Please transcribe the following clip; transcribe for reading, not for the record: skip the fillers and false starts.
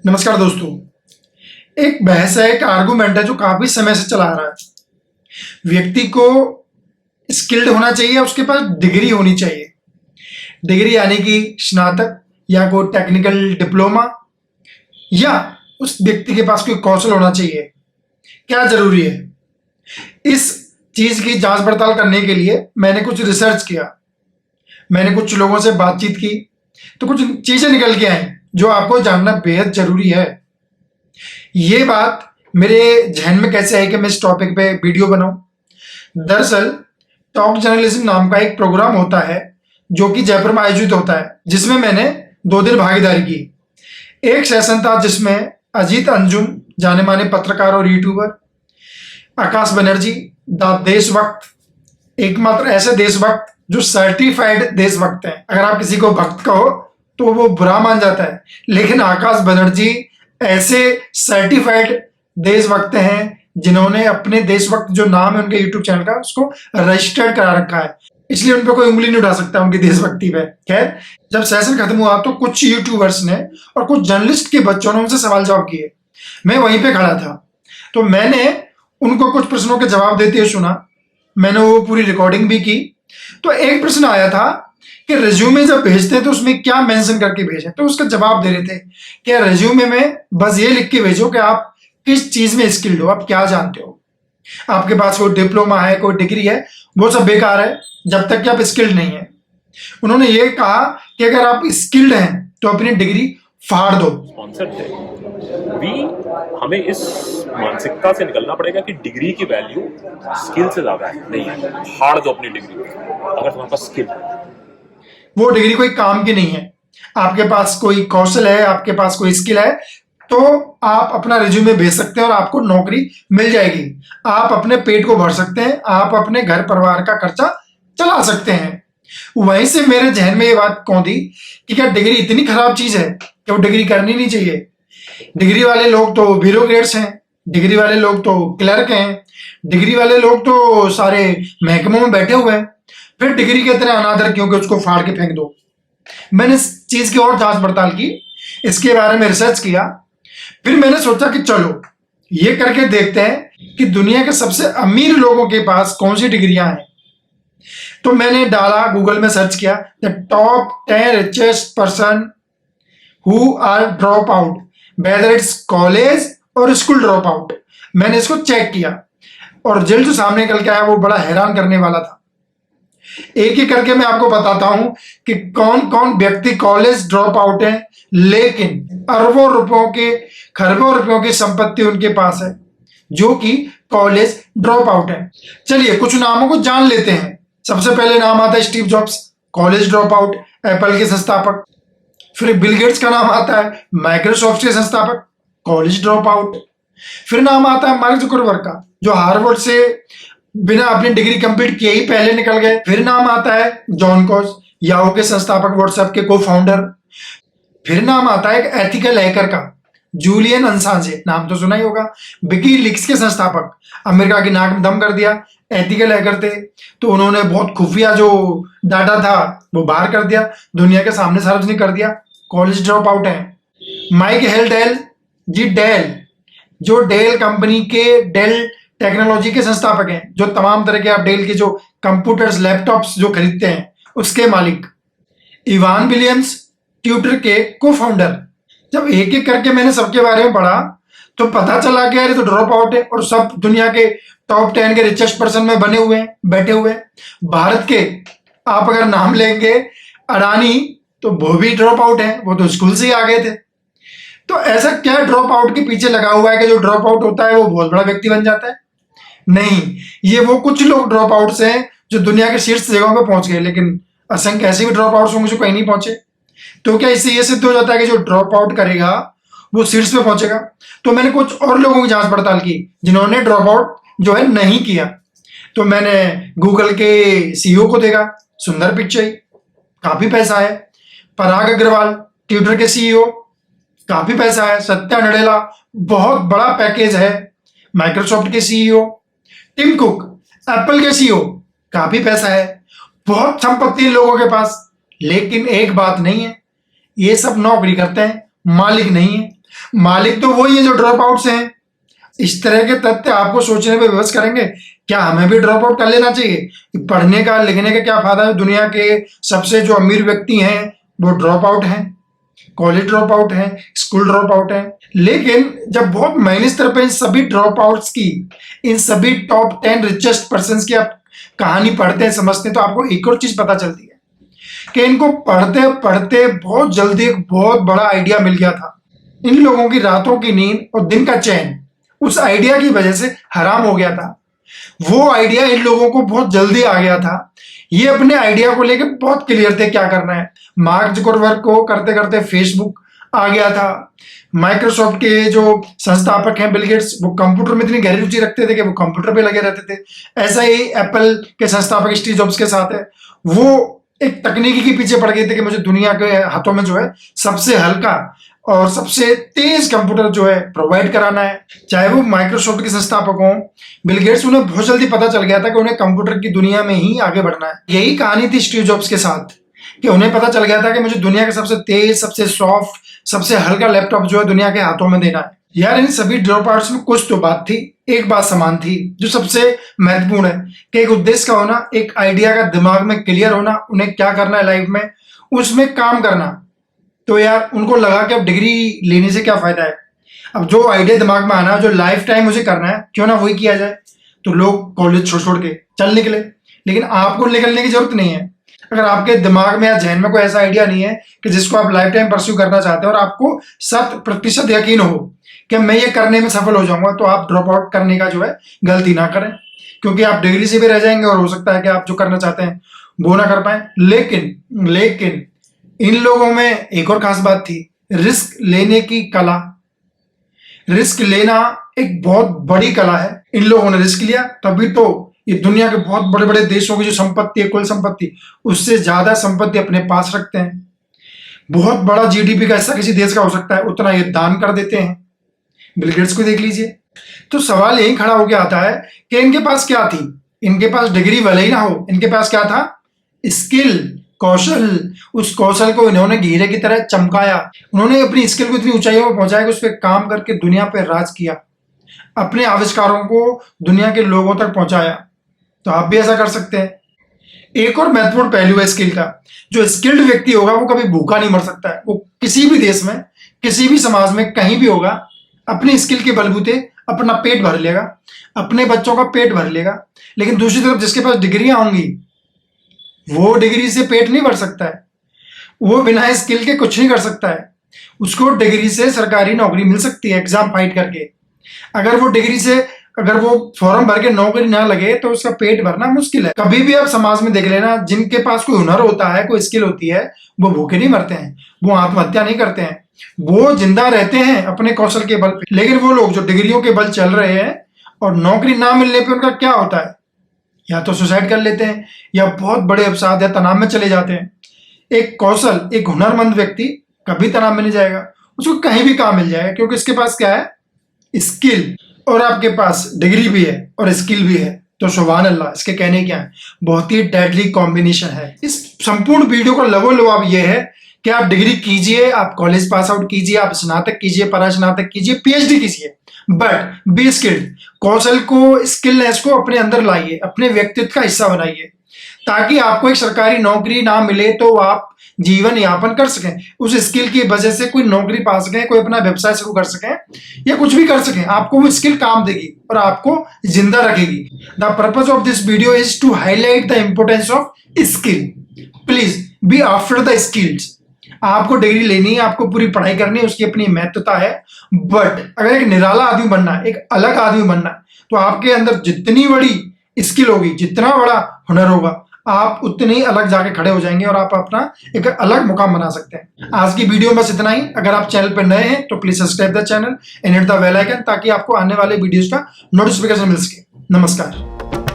नमस्कार दोस्तों। एक बहस है, एक आर्गुमेंट है जो काफी समय से चला आ रहा है। व्यक्ति को स्किल्ड होना चाहिए, उसके पास डिग्री होनी चाहिए। डिग्री यानी कि स्नातक या कोई टेक्निकल डिप्लोमा, या उस व्यक्ति के पास कोई कौशल होना चाहिए। क्या जरूरी है? इस चीज की जांच पड़ताल करने के लिए मैंने कुछ रिसर्च किया, मैंने कुछ लोगों से बातचीत की, तो कुछ चीजें निकल के आई जो आपको जानना बेहद जरूरी है। ये बात मेरे जहन में कैसे आई कि मैं इस टॉपिक पे वीडियो बनाऊं। दरअसल टॉक जर्नलिज्म नाम का एक प्रोग्राम होता है जो कि जयपुर में आयोजित होता है, जिसमें मैंने 2 दिन भागीदारी की। एक सेशन था जिसमें अजीत अंजुम, जाने माने पत्रकार और यूट्यूबर, आकाश बनर्जी, द देशभक्त, एकमात्र ऐसे देशभक्त जो सर्टिफाइड देशभक्त हैं। अगर आप किसी को भक्त कहो तो वो बुरा मान जाता है, लेकिन आकाश बनर्जी ऐसे सर्टिफाइड देशभक्त हैं जिन्होंने अपने देशभक्त जो नाम है उनके यूट्यूब चैनल का, उसको रजिस्टर्ड करा रखा है, इसलिए उन पर कोई उंगली नहीं उठा सकता उनकी देशभक्ति पे। खैर, जब सेशन खत्म हुआ तो कुछ यूट्यूबर्स ने और कुछ जर्नलिस्ट के बच्चों ने उनसे सवाल जवाब किए। मैं वहीं पे खड़ा था, तो मैंने उनको कुछ प्रश्नों के जवाब देते हुए सुना। मैंने वो पूरी रिकॉर्डिंग भी की। तो एक प्रश्न आया था कि रिज्यूमे जब भेजते हैं तो उसमें क्या मेंशन करके भेजें, तो उसका जवाब दे रहे थे कि रिज्यूमे में बस ये लिख के भेजो कि आप किस चीज में स्किल्ड हो, आप क्या जानते हो। आपके पास कोई डिप्लोमा है, कोई डिग्री है, वो सब बेकार है जब तक कि आप स्किल्ड नहीं है। उन्होंने ये कहा कि अगर आप स्किल्ड हैं तो अपनी डिग्री फाड़ दो। कॉन्सेप्ट है भी, हमें इस मानसिकता से निकलना पड़ेगा कि डिग्री की वैल्यू स्किल से ज्यादा है। नहीं है, फाड़ दो अपनी डिग्री अगर तुम्हारे पास स्किल है। वो डिग्री कोई काम की नहीं है। आपके पास कोई कौशल है, आपके पास कोई स्किल है, तो आप अपना रिज्यूमे भेज सकते हैं और आपको नौकरी मिल जाएगी। आप अपने पेट को भर सकते हैं, आप अपने घर परिवार का खर्चा चला सकते हैं। वहीं से मेरे जहन में ये बात कौंधी कि क्या डिग्री इतनी खराब चीज है कि वो डिग्री करनी नहीं चाहिए। डिग्री वाले लोग तो ब्यूरोक्रेट्स हैं, डिग्री वाले लोग तो क्लर्क हैं, डिग्री वाले लोग तो सारे महकमों में बैठे हुए हैं। फिर डिग्री के इतने अनादर क्यों कि उसको फाड़ के फेंक दो। मैंने इस चीज की और जांच पड़ताल की, इसके बारे में रिसर्च किया। फिर मैंने सोचा कि चलो ये करके देखते हैं कि दुनिया के सबसे अमीर लोगों के पास कौन सी डिग्रियां हैं। तो मैंने डाला, गूगल में सर्च किया, the top 10 richest person who are drop out, whether it's college और स्कूल ड्रॉप आउट। मैंने इसको चेक किया और रिजल्ट जो सामने निकल के आया वो बड़ा हैरान करने वाला था। एक एक करके मैं आपको बताता हूं कि कौन कौन व्यक्ति कॉलेज ड्रॉप आउट है, लेकिन अरबों रुपयों के, खरबों रुपयों की संपत्ति उनके पास है, जो कि कॉलेज ड्रॉप आउट है। चलिए कुछ नामों को जान लेते हैं। सबसे पहले नाम आता है Steve jobs, college drop out, Apple के संस्थापक। फिर बिल गेट्स का नाम आता है, माइक्रोसॉफ्ट के संस्थापक, कॉलेज ड्रॉप आउट। फिर नाम आता है मार्क जुकरबर्ग का, जो हार्वर्ड से बिना अपनी डिग्री कंप्लीट किए ही पहले निकल गए। फिर नाम आता है जॉन कोस, याहू के संस्थापक, व्हाट्सएप के को फाउंडर। फिर नाम आता है एक एथिकल हैकर का, जूलियन असांजे, नाम तो सुना ही होगा, विकीलीक्स के संस्थापक, अमेरिका की नाक में दम कर दिया। एथिकल हैकर थे तो उन्होंने बहुत खुफिया जो डाटा था वो बाहर कर दिया, दुनिया के सामने सार्वजनिक कर दिया, कॉलेज ड्रॉप आउट है। माइक हेल्डेल जी, डेल, जो डेल कंपनी के, डेल टेक्नोलॉजी के संस्थापक हैं, जो तमाम तरह के आप डेल के जो कंप्यूटर्स, लैपटॉप्स जो खरीदते हैं उसके मालिक। इवान विलियम्स, ट्विटर के को फाउंडर। जब एक एक करके मैंने सबके बारे में पढ़ा तो पता चला कि यार ये तो ड्रॉप आउट है और सब दुनिया के टॉप 10 के रिचेस्ट पर्सन में बने हुए हैं, बैठे हुए हैं। भारत के आप अगर नाम लेंगे, अडानी, तो वो भी ड्रॉप आउट है, वो तो स्कूल से ही आ गए थे। तो ऐसा क्या ड्रॉप आउट के पीछे लगा हुआ है कि जो ड्रॉप आउट होता है वो बहुत बड़ा व्यक्ति बन जाता है? नहीं, ये वो कुछ लोग ड्रॉप आउट्स हैं जो दुनिया के शीर्ष जगहों पे पहुंच गए, लेकिन असंख्य ऐसे भी ड्रॉप आउट्स होंगे जो कहीं नहीं पहुंचे। तो क्या इससे ये सिद्ध हो जाता है कि जो ड्रॉप आउट करेगा वो शीर्ष पे पहुंचेगा? तो मैंने कुछ और लोगों की जांच पड़ताल की जिन्होंने ड्रॉप आउट जो है नहीं किया। तो मैंने गूगल के सीईओ को देखा, सुंदर पिचाई, काफी पैसा है। पराग अग्रवाल, ट्विटर के सीईओ, काफी पैसा है। सत्या नडेला, बहुत बड़ा पैकेज है। माइक्रोसॉफ्ट के सीईओ। टिम कुक, एप्पल के सीईओ, काफी पैसा है, बहुत संपत्ति इन लोगों के पास। लेकिन एक बात नहीं है, ये सब नौकरी करते हैं, मालिक नहीं है। मालिक तो वही है जो ड्रॉप आउट से हैं। इस तरह के तथ्य आपको सोचने पे विवश करेंगे क्या हमें भी ड्रॉप आउट कर लेना चाहिए। पढ़ने का लिखने का क्या फायदा है। दुनिया के सबसे जो अमीर व्यक्ति हैं वो ड्रॉप आउट हैं, कॉलेज ड्रॉप आउट हैं, स्कूल ड्रॉप आउट हैं। लेकिन जब बहुत महीने स्तर पर इन सभी ड्रॉप आउट्स की, इन सभी टॉप 10 रिचेस्ट पर्सन की आप कहानी पढ़ते हैं, समझते हैं, तो आपको एक और चीज पता चलती है कि इनको पढ़ते पढ़ते बहुत जल्दी एक बहुत बड़ा आइडिया मिल गया था। इन लोगों की रातों की नींद और दिन का चैन उस आइडिया की वजह से हराम हो गया था। वो आइडिया इन लोगों को बहुत जल्दी आ गया था। ये अपने आइडिया को लेकर बहुत क्लियर थे क्या करना है। मार्क जुकरबर्ग को करते करते फेसबुक आ गया था। माइक्रोसॉफ्ट के जो संस्थापक हैं बिल गेट्स, वो कंप्यूटर में इतनी गहरी रुचि रखते थे कि वो कंप्यूटर पे लगे रहते थे। ऐसा ही एप्पल के संस्थापक स्टीव जॉब्स के साथ है। वो एक तकनीकी के पीछे पड़ गए थे कि मुझे दुनिया के हाथों में जो है सबसे हल्का और सबसे तेज कंप्यूटर जो है प्रोवाइड कराना है। चाहे वो माइक्रोसॉफ्ट के संस्थापक हों, बिल गेट्स, उन्हें बहुत जल्दी पता चल गया था कि उन्हें कंप्यूटर की दुनिया में ही आगे बढ़ना है। यही कहानी थी स्टीव जॉब्स के साथ कि उन्हें पता चल गया था कि मुझे दुनिया के सबसे तेज, सबसे सॉफ्ट, सबसे हल्का लैपटॉप जो है दुनिया के हाथों में देना है। यार इन सभी ड्रॉप आउट्स में कुछ तो बात थी, एक बात समान थी जो सबसे महत्वपूर्ण है कि एक उद्देश्य का होना, एक आइडिया का दिमाग में क्लियर होना, उन्हें क्या करना है लाइफ में, उसमें काम करना। तो यार उनको लगा कि अब डिग्री लेने से क्या फायदा है। अब जो आइडिया दिमाग में आना, जो लाइफ टाइम मुझे करना है, क्यों ना वही किया जाए। तो लोग कॉलेज छोड़ छोड़ के चल निकले। लेकिन आपको निकलने की जरूरत नहीं है। अगर आपके दिमाग में या जहन में कोई ऐसा आइडिया नहीं है कि जिसको आप लाइफ टाइम परस्यू करना चाहते हो और आपको 100% यकीन हो कि मैं ये करने में सफल हो जाऊंगा, तो आप ड्रॉप आउट करने का जो है गलती ना करें। क्योंकि आप डिग्री से भी रह जाएंगे और हो सकता है कि आप जो करना चाहते हैं वो ना कर पाए। लेकिन इन लोगों में एक और खास बात थी, रिस्क लेने की कला। रिस्क लेना एक बहुत बड़ी कला है। इन लोगों ने रिस्क लिया, तभी तो ये दुनिया के बहुत बड़े बड़े देशों की जो संपत्ति है, कुल संपत्ति, उससे ज्यादा संपत्ति अपने पास रखते हैं। बहुत बड़ा जीडीपी का हिस्सा किसी देश का हो सकता है, उतना ये दान कर देते हैं। बिल गेट्स को देख लीजिए। तो सवाल यही खड़ा होकर आता है कि इनके पास क्या थी। इनके पास डिग्री भले ही ना हो, इनके पास क्या था, स्किल, कौशल। उस कौशल को इन्होंने हीरे की तरह चमकाया। उन्होंने अपनी स्किल को इतनी ऊंचाइयों पर पहुंचाया कि उस पर काम करके दुनिया पर राज किया, अपने आविष्कारों को दुनिया के लोगों तक पहुंचाया। तो आप भी ऐसा कर सकते हैं। एक और महत्वपूर्ण पहलू है स्किल का। जो स्किल्ड व्यक्ति होगा वो कभी भूखा नहीं मर सकता है। वो किसी भी देश में, किसी भी समाज में, कहीं भी होगा, अपनी स्किल के बलबूते अपना पेट भर लेगा, अपने बच्चों का पेट भर लेगा। लेकिन दूसरी तरफ जिसके पास डिग्रियां होंगी वो डिग्री से पेट नहीं भर सकता है। वो बिना स्किल के कुछ नहीं कर सकता है। उसको डिग्री से सरकारी नौकरी मिल सकती है एग्जाम फाइट करके। अगर वो डिग्री से, अगर वो फॉर्म भर के नौकरी ना लगे तो उसका पेट भरना मुश्किल है। कभी भी आप समाज में देख लेना, जिनके पास कोई हुनर होता है, कोई स्किल होती है, वो भूखे नहीं मरते हैं, वो आत्महत्या नहीं करते हैं, वो जिंदा रहते हैं अपने कौशल के बल पे। लेकिन वो लोग जो डिग्रियों के बल चल रहे हैं और नौकरी ना मिलने पे उनका क्या होता है, या तो सुसाइड कर लेते हैं या बहुत बड़े अवसाद या तनाव में चले जाते हैं। एक कौशल, एक हुनरमंद व्यक्ति कभी तनाव में नहीं जाएगा, उसको कहीं भी काम मिल जाएगा, क्योंकि उसके पास क्या है, स्किल। और आपके पास डिग्री भी है और स्किल भी है, तो सुभान अल्लाह, इसके कहने क्या है, बहुत ही डेडली कॉम्बिनेशन है। इस संपूर्ण वीडियो का लबोलबाब ये है कि आप डिग्री कीजिए, आप कॉलेज पास आउट कीजिए, आप स्नातक कीजिए, परास्नातक कीजिए, पीएचडी कीजिए, बट बी स्किल्ड। कौशल को, स्किलनेस को अपने अंदर लाइए, अपने व्यक्तित्व का हिस्सा बनाइए, ताकि आपको एक सरकारी नौकरी ना मिले तो आप जीवन यापन कर सकें। उस स्किल की वजह से कोई नौकरी पा सकें, कोई अपना व्यवसाय शुरू कर सकें या कुछ भी कर सकें। आपको वो स्किल काम देगी और आपको जिंदा रखेगी। The purpose of this video is to highlight the importance of skill. Please be after the skills. आपको डिग्री लेनी है, आपको पूरी पढ़ाई करनी है, उसकी अपनी महत्वता है, बट अगर एक निराला आदमी बनना है, एक अलग आदमी बनना है, तो आपके अंदर जितनी बड़ी स्किल होगी, जितना बड़ा हुनर होगा, आप उतने ही अलग जाके खड़े हो जाएंगे और आप अपना एक अलग मुकाम बना सकते हैं। आज की वीडियो में बस इतना ही। अगर आप चैनल पर नए हैं तो please subscribe the channel and hit the bell icon, ताकि आपको आने वाले वीडियोस का नोटिफिकेशन मिल सके। नमस्कार।